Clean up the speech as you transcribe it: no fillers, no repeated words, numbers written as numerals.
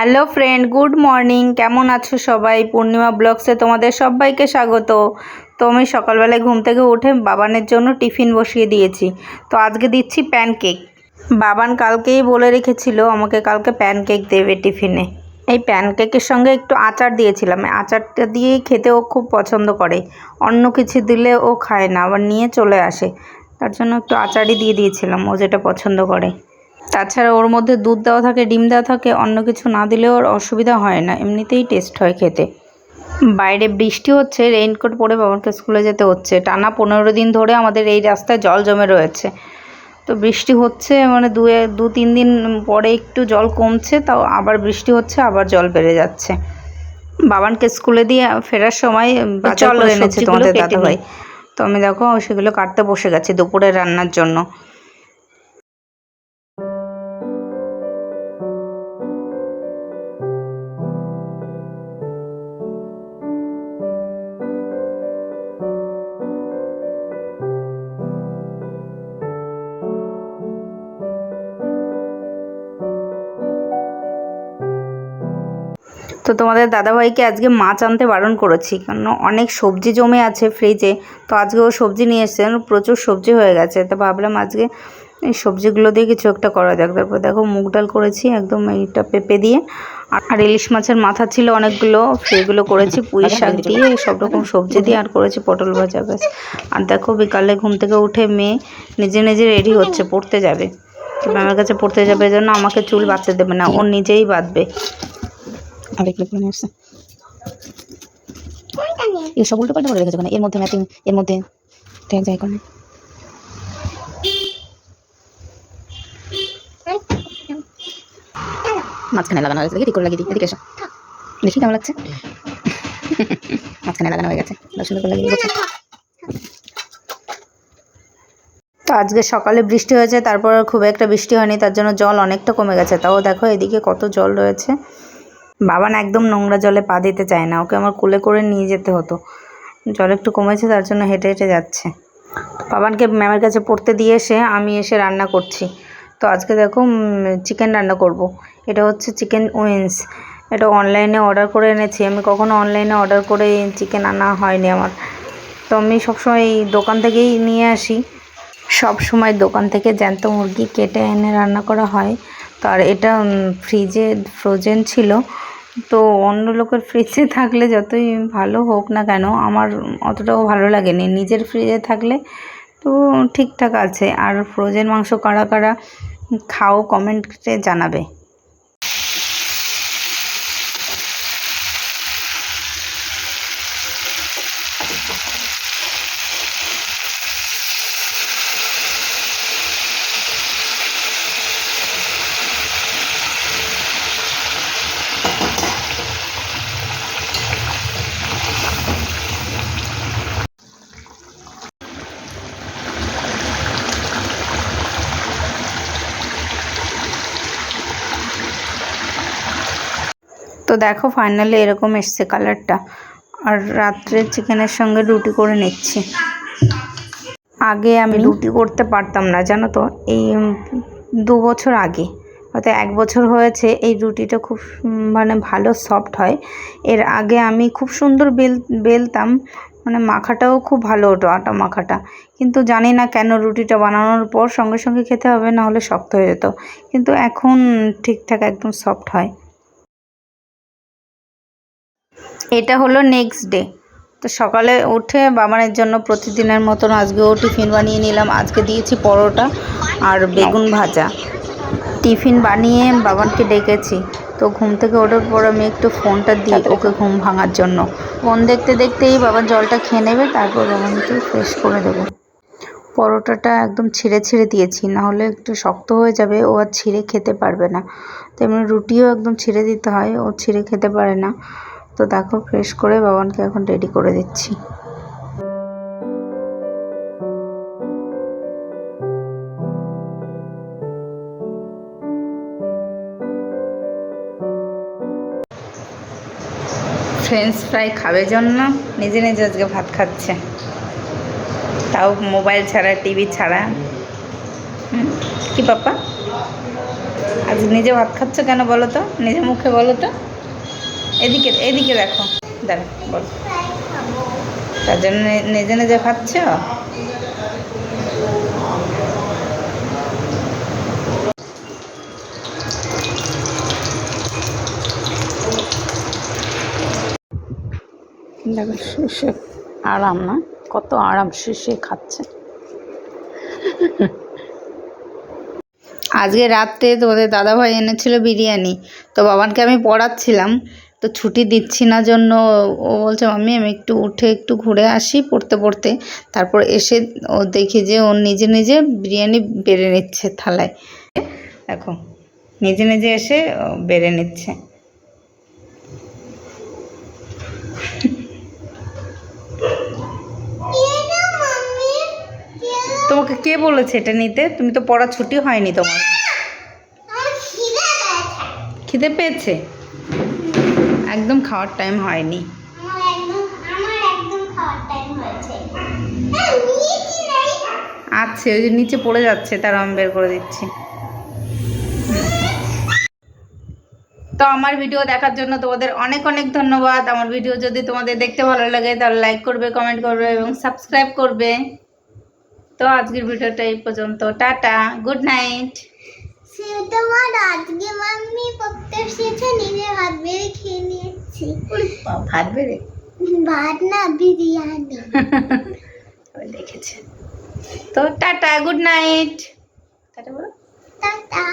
Hello friend, good morning. কেমন আছো সবাই? পূর্ণিমা ব্লগসে তোমাদের সবাইকে স্বাগত। তো আমি সকালবেলায় ঘুম থেকে উঠে বাবানের জন্য টিফিন বসিয়ে দিয়েছি। তো আজকে দিচ্ছি প্যানকেক। বাবান কালকেই বলে রেখেছিল আমাকে কালকে প্যানকেক দেবে টিফিনে। এই প্যানকেকের সঙ্গে একটু আচার দিয়েছিলাম। আচারটা দিয়েই খেতে ও খুব পছন্দ করে, অন্য কিছু দিলে ও খায় না, আবার নিয়ে চলে আসে। তার জন্য একটু আচারই দিয়ে দিয়েছিলাম, ও যেটা পছন্দ করে। তাছাড়া ওর মধ্যে দুধ দেওয়া থাকে, ডিম দেওয়া থাকে, অন্য কিছু না দিলেও ওর অসুবিধা হয় না, এমনিতেই টেস্ট হয় খেতে। বাইরে বৃষ্টি হচ্ছে, রেইনকোট পরে বাবাকে স্কুলে যেতে হচ্ছে। টানা 15 দিন ধরে আমাদের এই রাস্তায় জল জমে রয়েছে। তো বৃষ্টি হচ্ছে মানে দু তিন দিন পরে একটু জল কমছে, তাও আবার বৃষ্টি হচ্ছে, আবার জল বেড়ে যাচ্ছে। বাবানকে স্কুলে দিয়ে ফেরার সময় বাজার করে এনেছে তোমাদের দাদাভাই। তো আমি দেখো সেগুলো কাটতে বসে গেছি দুপুরে রান্নার জন্য। তো তোমাদের দাদাভাইকে আজকে মাছ আনতে বারণ করেছি, কারণ অনেক সবজি জমে আছে ফ্রিজে। তো আজকে ও সবজি নিয়ে এসেছে, প্রচুর সবজি হয়ে গেছে। তো ভাবলাম আজকে এই সবজিগুলো দিয়ে কিছু একটা করা যাক। তারপর দেখো মুগ ডাল করেছি একদম এইটা পেঁপে দিয়ে, আর ইলিশ মাছের মাথা ছিল অনেকগুলো, সেগুলো করেছি পুঁই শাক দিয়ে, সব রকম সবজি দিয়ে, আর করেছি পটল ভাজা, ব্যাস। আর দেখো বিকালে ঘুম থেকে উঠে মেয়ে নিজে নিজে রেডি হচ্ছে, পড়তে যাবে। ম্যামের কাছে পড়তে যাবে, জন্য আমাকে চুল বাঁধতে দেবে না, ও নিজেই বাঁধবে। সব উল্টো পাল্টা করে রেখেছে, এর মধ্যে ম্যাচিং, এর মধ্যে ট্যাগ যায় করে মাঝখানে লাগানো হয়েছে। দেখি ঠিক করে লাগিয়ে দিই, এদিকে এসো দেখি কেমন লাগছে। মাঝখানে লাগানো হয়ে গেছে, সুন্দর করে লাগিয়ে দিয়েছে। তো আজকে সকালে বৃষ্টি হয়েছে, তারপর খুব একটা বৃষ্টি হয়নি, তার জন্য জল অনেকটা কমে গেছে। তাও দেখো এদিকে কত জল রয়েছে। বাবান একদম নোংরা জলে পা দিতে চায় না, ওকে আমার কোলে করে নিয়ে যেতে হতো। জল একটু কমেছে, তার জন্য হেঁটে হেঁটে যাচ্ছে। বাবানকে ম্যামের কাছে পড়তে দিয়ে এসে আমি এসে রান্না করছি। তো আজকে দেখো চিকেন রান্না করব। এটা হচ্ছে চিকেন উইংস। এটা অনলাইনে অর্ডার করে এনেছি। আমি কখনো অনলাইনে অর্ডার করে চিকেন আনা হয়নি আমার। তো আমি সবসময় এই দোকান থেকেই নিয়ে আসি। সব সময় দোকান থেকে জ্যান্ত মুরগি কেটে এনে রান্না করা হয়। তো আর এটা ফ্রিজে ফ্রোজেন ছিল। তো অন্য লোকের ফ্রিজে থাকলে যতই ভালো হোক না কেন, আমার অতটাও ভালো লাগেনি। নিজের ফ্রিজে থাকলে তো ঠিকঠাক আছে। আর ফ্রোজেন মাংস কারা কারা খাও কমেন্টে জানাবে। তো দেখো ফাইনালি এরকম এসছে কালারটা। আর রাত্রে চিকেনের সঙ্গে রুটি করে নিচ্ছি। আগে আমি রুটি করতে পারতাম না, জানো তো। এই 2 বছর আগে, হয়তো 1 বছর হয়েছে, এই রুটিটা খুব মানে ভালো সফট হয়। এর আগে আমি খুব সুন্দর বেলতাম, মানে মাখাটাও খুব ভালো হতো, আটা মাখাটা। কিন্তু জানি না কেন রুটিটা বানানোর পর সঙ্গে সঙ্গে খেতে হবে, না হলে শক্ত হয়ে যেত। কিন্তু এখন ঠিকঠাক একদম সফট হয়। এটা হলো নেক্সট ডে। তো সকালে উঠে বাবানের জন্য প্রতিদিনের মতন আজকেও টিফিন বানিয়ে নিলাম। আজকে দিয়েছি পরোটা আর বেগুন ভাজা। টিফিন বানিয়ে বাবানকে ডেকেছি। তো ঘুম থেকে ওঠার পর আমি একটু ফোনটা দিই ওকে ঘুম ভাঙার জন্য। ফোন দেখতে দেখতেই বাবার জলটা খেয়ে নেবে, তারপর বাবানকে ফ্রেশ করে দেবো। পরোটাটা একদম ছিঁড়ে ছিঁড়ে দিয়েছি, নাহলে একটু শক্ত হয়ে যাবে, ও আর ছিঁড়ে খেতে পারবে না। তেমনি রুটিও একদম ছিঁড়ে দিতে হয়, ও ছিঁড়ে খেতে পারে না। তো দেখো ফ্রেশ করে বাবানকে এখন রেডি করে দিচ্ছি। ফ্রেঞ্চ ফ্রাই খাবে জন্য নিজে নিজে আজকে ভাত খাচ্ছে, তাও মোবাইল ছাড়া, টিভি ছাড়া। কি পাপা? আজ নিজে ভাত খাচ্ছ কেন বলো তো, নিজে মুখে বলো তো। এদিকে এদিকে দেখো, দাঁড়া বলো। তার জন্য নিজে নিজে খাচ্ছ। দেখো শুষে আরাম না, কত আরাম শুষে খাচ্ছে। আজকে রাত্রে তোমাদের দাদাভাই এনেছিল বিরিয়ানি, তো বাবানকে আমি পড়াচ্ছিলাম, তো ছুটি দিচ্ছি না জন্য ও বলছে মাম্মি আমি একটু উঠে একটু ঘুরে আসি পড়তে পড়তে। তারপর এসে ও দেখি যে ও নিজে নিজে বিরিয়ানি বেড়ে নিচ্ছে থালায়। দেখো নিজে নিজে এসে বেড়ে নিচ্ছে। তোমাকে কে বলেছে এটা নিতে? তুমি তো পড়া ছুটি হয়নি তোমার। খিদে পেয়েছে? একদম খাওয়ার টাইম হয়নি। আছে ওই যে নিচে পড়ে যাচ্ছে, তার আমি বের করে দিচ্ছি। তো আমার ভিডিও দেখার জন্য তোমাদের অনেক অনেক ধন্যবাদ। আমার ভিডিও যদি তোমাদের দেখতে ভালো লাগে তাহলে লাইক করবে, কমেন্ট করবে এবং সাবস্ক্রাইব করবে। তো আজকের ভিডিওটা এই পর্যন্ত, টাটা, গুড নাইট। তোমার আজকে মাম্মি পড়তে শিখে নিজে ভাত বেড়ে খেয়ে নিয়েছি। ভাত বেড়ে? ভাত না, বিরিয়ানি। দেখেছে। তো টাটা, গুড নাইট। টাটা বলো। টাটা।